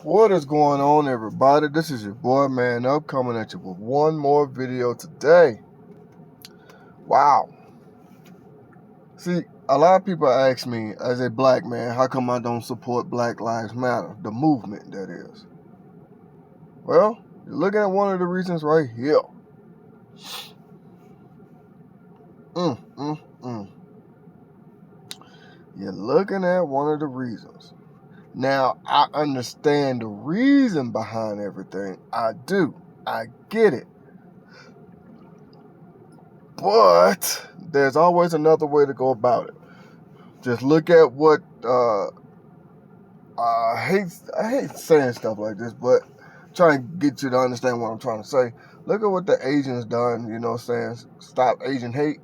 What is going on, everybody? This is your boy Man Up, coming at you with one more video today. Wow. See, a lot of people ask me, as a black man, how come I don't support Black Lives Matter, the movement that is? Well, you're looking at one of the reasons right here. You're looking at one of the reasons. Now, I understand the reason behind everything. I do. I get it. But there's always another way to go about it. Just look at what I hate saying stuff like this, but trying to get you to understand what I'm trying to say. Look at what the Asians done, you know what I'm saying? Stop Asian hate.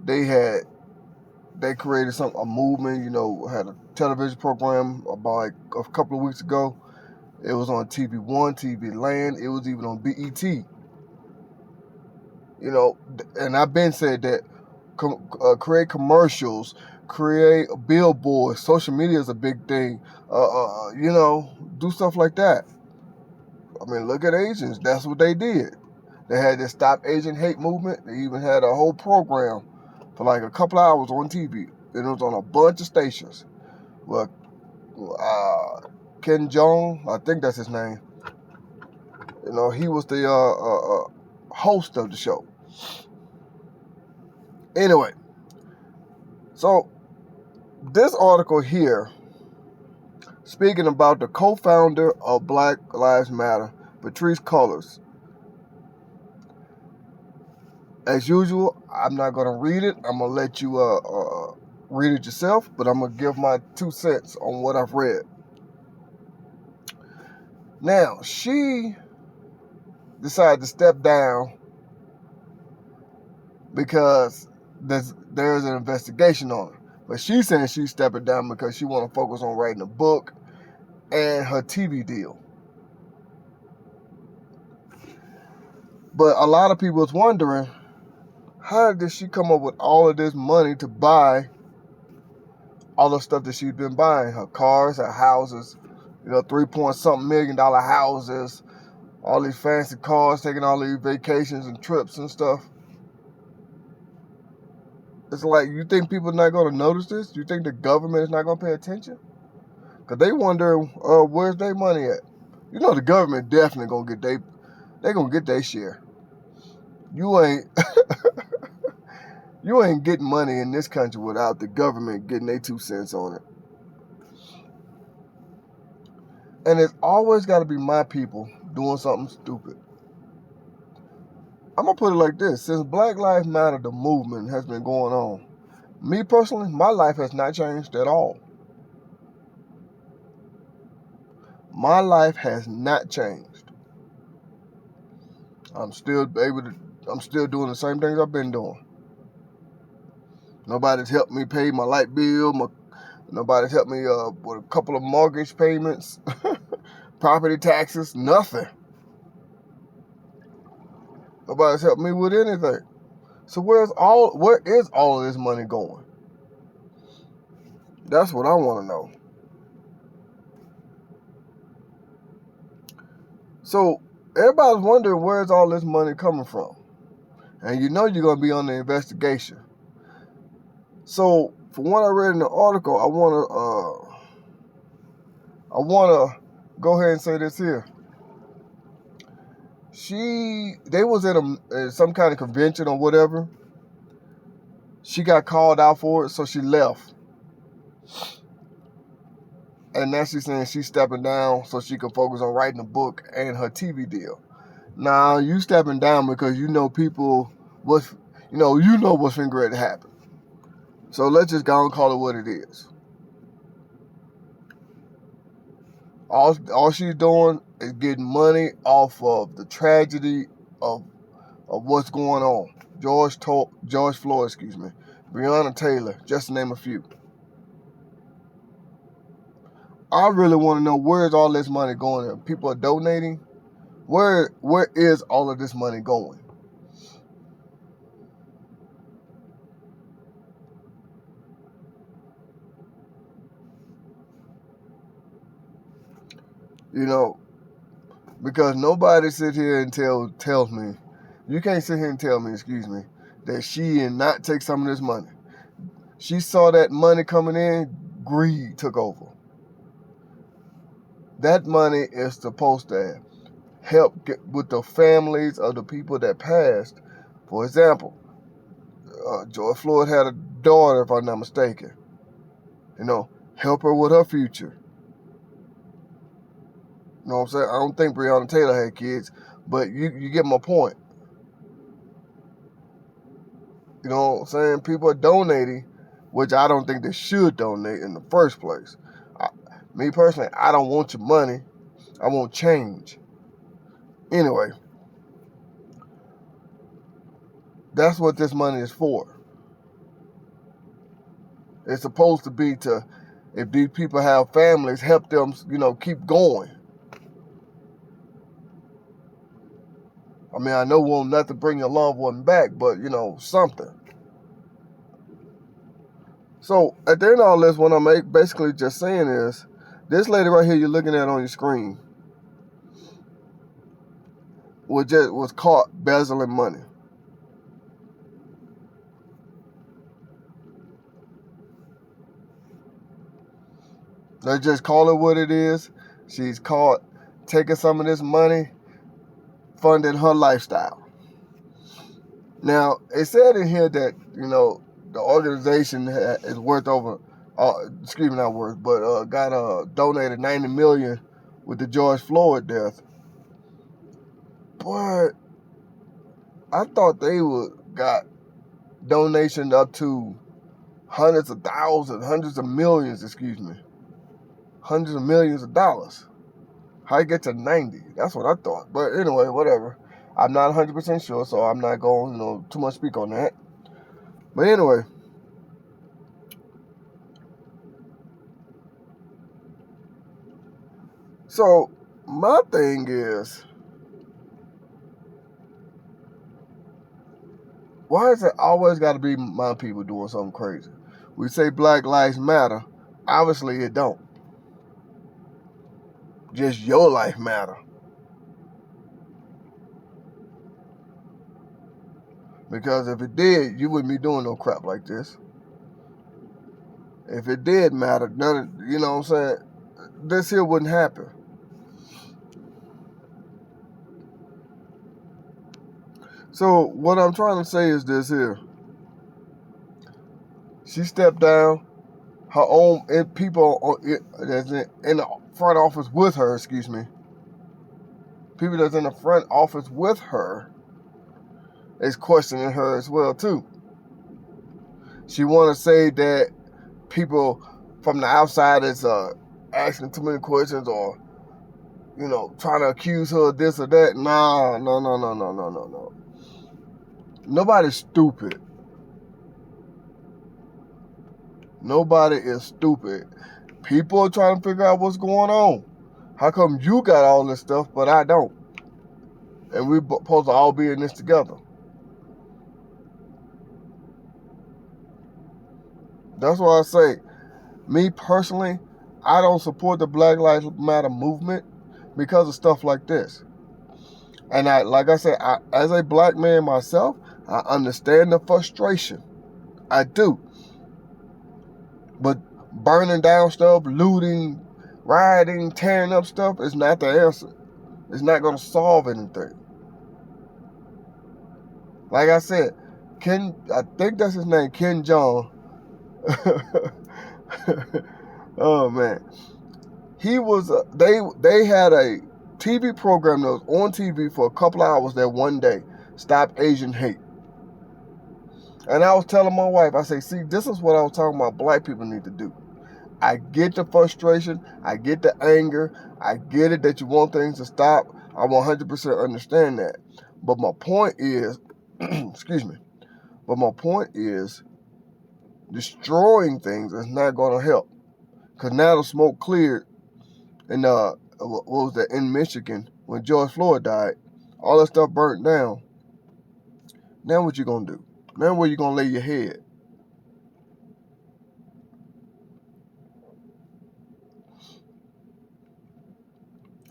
They created a movement, had a television program about like a couple of weeks ago. It was on TV One, TV Land, it was even on BET. And I've been said that create commercials, create billboards. Social media is a big thing. Do stuff like that. I mean, look at Asians. That's what they did. They had this Stop Asian Hate movement. They even had a whole program for like a couple hours on TV. And it was on a bunch of stations. Well, Ken Jeong, I think that's his name. He was the host of the show. Anyway, so this article here, speaking about the co-founder of Black Lives Matter, Patrisse Cullors. As usual, I'm not going to read it. I'm going to let you read it yourself, but I'm going to give my 2 cents on what I've read. Now, she decided to step down because there's an investigation on her. But she's saying she's stepping down because she want to focus on writing a book and her TV deal. But a lot of people is wondering, how did she come up with all of this money to buy all the stuff that she's been buying? Her cars, her houses, 3-point-something million houses, all these fancy cars, taking all these vacations and trips and stuff. It's like, you think people are not going to notice this? You think the government is not going to pay attention? Because they wonder, where's their money at? The government definitely going to get their share. You ain't you ain't getting money in this country without the government getting their 2 cents on it. And it's always got to be my people doing something stupid. I'm going to put it like this. Since Black Lives Matter, the movement, has been going on, me personally, my life has not changed at all. My life has not changed. I'm still doing the same things I've been doing. Nobody's helped me pay my light bill. Nobody's helped me with a couple of mortgage payments, property taxes, nothing. Nobody's helped me with anything. So where is all of this money going? That's what I want to know. So everybody's wondering, where's all this money coming from? And you're going to be on the investigation. So from what I read in the article, I want to go ahead and say this here. They was at some kind of convention or whatever. She got called out for it, so she left. And now she's saying she's stepping down so she can focus on writing a book and her TV deal. Now, you stepping down because people what's getting ready to happen. So let's just go and call it what it is. All she's doing is getting money off of the tragedy of what's going on. George Floyd, Breonna Taylor, just to name a few. I really want to know, where's all this money going? People are donating. Where is all of this money going? You know, because nobody sit here and tells me, you can't sit here and tell me, excuse me, that she did not take some of this money. She saw that money coming in, greed took over. That money is supposed to help get with the families of the people that passed. For example, George Floyd had a daughter, if I'm not mistaken. You know, help her with her future. You know what I'm saying? I don't think Breonna Taylor had kids, but you get my point. You know what I'm saying? People are donating, which I don't think they should donate in the first place. Me personally, I don't want your money. I want change. Anyway, that's what this money is for. It's supposed to be to, if these people have families, help them, keep going. I mean, I know we want nothing to bring your loved one back, but, something. So, at the end of all this, what I'm basically just saying is, this lady right here you're looking at on your screen was caught embezzling money. Let's just call it what it is. She's caught taking some of this money, funding her lifestyle. Now, it said in here that, the organization is worth over, not worth, but got donated $90 million with the George Floyd death. But I thought they got donations up to hundreds of thousands, hundreds of millions of dollars. How you get to 90? That's what I thought. But anyway, whatever. I'm not 100% sure, so I'm not going, too much speak on that. But anyway, so my thing is, why is it always got to be my people doing something crazy? We say Black Lives Matter. Obviously, it don't. Just your life matter. Because if it did, you wouldn't be doing no crap like this. If it did matter, you know what I'm saying, this here wouldn't happen. So what I'm trying to say is this here. She stepped down. Her own people that's in the front office with her, people that's in the front office with her is questioning her as well too. She want to say that people from the outside is asking too many questions or, trying to accuse her of this or that. No. Nobody's stupid. Nobody is stupid. People are trying to figure out what's going on. How come you got all this stuff, but I don't? And we're supposed to all be in this together. That's why I say, me personally, I don't support the Black Lives Matter movement because of stuff like this. And like I said, as a black man myself, I understand the frustration. I do. But burning down stuff, looting, rioting, tearing up stuff is not the answer. It's not going to solve anything. Like I said, I think that's his name, Ken Jeong. Oh man, he was. They had a TV program that was on TV for a couple hours that one day. Stop Asian hate. And I was telling my wife, I say, see, this is what I was talking about black people need to do. I get the frustration. I get the anger. I get it that you want things to stop. I 100% understand that. But my point is, excuse me, but my point is destroying things is not going to help. Because now the smoke cleared in, what was that, in Michigan when George Floyd died. All that stuff burnt down. Now what you going to do? Now where you going to lay your head?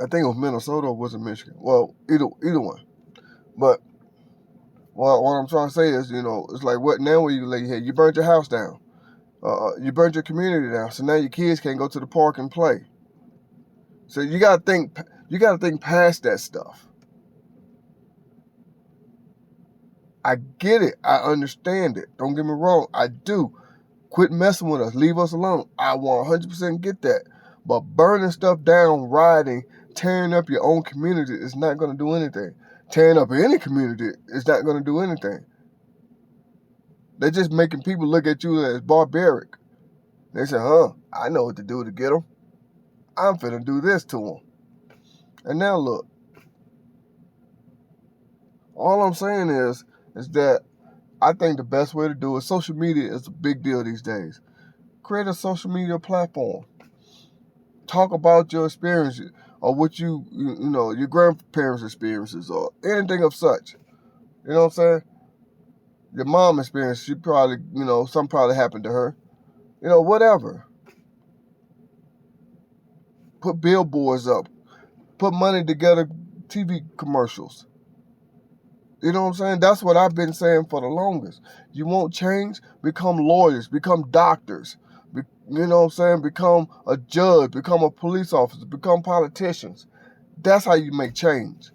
I think it was Minnesota or was it Michigan? Well, either one. But what I'm trying to say is, it's like, what now when you lay your head? You burnt your house down. You burnt your community down. So now your kids can't go to the park and play. So you gotta think past that stuff. I get it. I understand it. Don't get me wrong. I do. Quit messing with us. Leave us alone. I 100% get that. But burning stuff down, rioting, tearing up your own community is not going to do anything. Tearing up any community is not going to do anything. They're just making people look at you as barbaric. They say, I know what to do to get them. I'm finna do this to them. And now look. All I'm saying is that I think the best way to do it, social media is a big deal these days. Create a social media platform. Talk about your experiences or what your grandparents' experiences or anything of such. You know what I'm saying? Your mom experience, she probably, something probably happened to her. Whatever. Put billboards up. Put money together, TV commercials. You know what I'm saying? That's what I've been saying for the longest. You want change? Become lawyers. Become doctors. You know what I'm saying? Become a judge. Become a police officer. Become politicians. That's how you make change.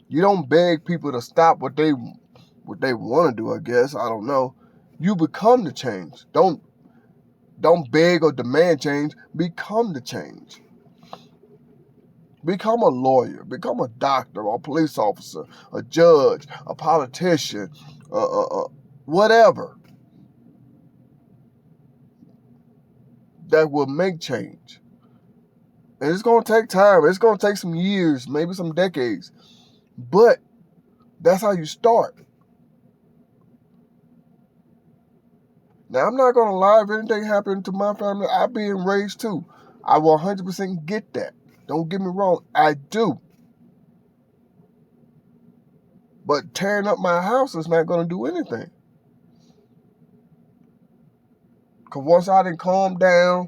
You don't beg people to stop what they want to do, I guess. I don't know. You become the change. Don't beg or demand change. Become the change. Become a lawyer, become a doctor, or a police officer, a judge, a politician, whatever that will make change. And it's going to take time. It's going to take some years, maybe some decades. But that's how you start. Now, I'm not going to lie. If anything happened to my family, I'd be enraged too. I will 100% get that. Don't get me wrong. I do. But tearing up my house is not going to do anything. Because once I didn't calm down,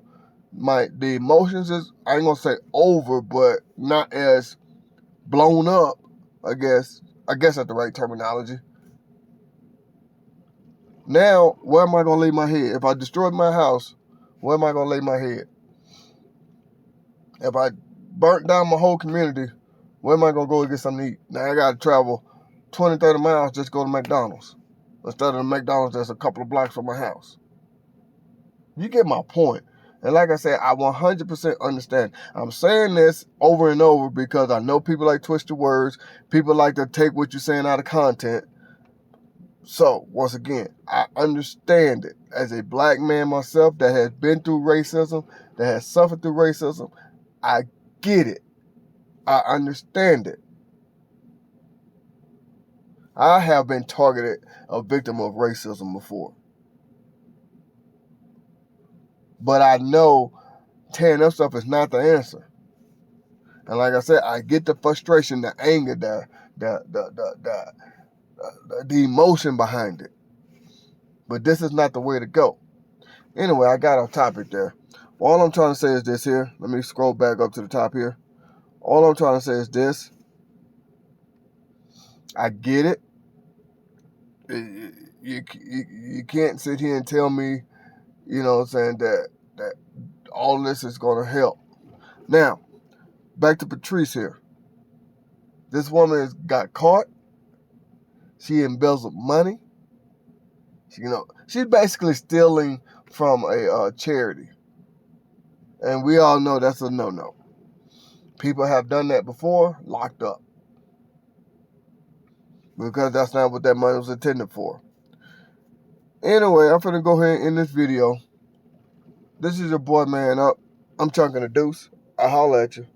the emotions is, I ain't going to say over, but not as blown up, I guess that's the right terminology. Now, where am I going to lay my head? If I destroyed my house, where am I going to lay my head? If I burnt down my whole community, where am I going to go to get something to eat? Now, I got to travel 20, 30 miles just to go to McDonald's. Instead of the McDonald's that's a couple of blocks from my house. You get my point. And like I said, I 100% understand. I'm saying this over and over because I know people like twist your words. People like to take what you're saying out of content. So, once again, I understand it. As a black man myself that has been through racism, that has suffered through racism, I get it. I understand it. I have been targeted, a victim of racism before. But I know tearing up stuff is not the answer. And like I said, I get the frustration, the anger, the emotion behind it. But this is not the way to go. Anyway, I got off topic there. All I'm trying to say is this here. Let me scroll back up to the top here. All I'm trying to say is this. I get it. You can't sit here and tell me, you know what I'm saying, that all this is going to help. Now, back to Patrisse here. This woman got caught. She embezzled money. She's basically stealing from a charity. And we all know that's a no-no. People have done that before, locked up. Because that's not what that money was intended for. Anyway, I'm finna go ahead and end this video. This is your boy Man Up. I'm Chunking the Deuce. I'll holler at you.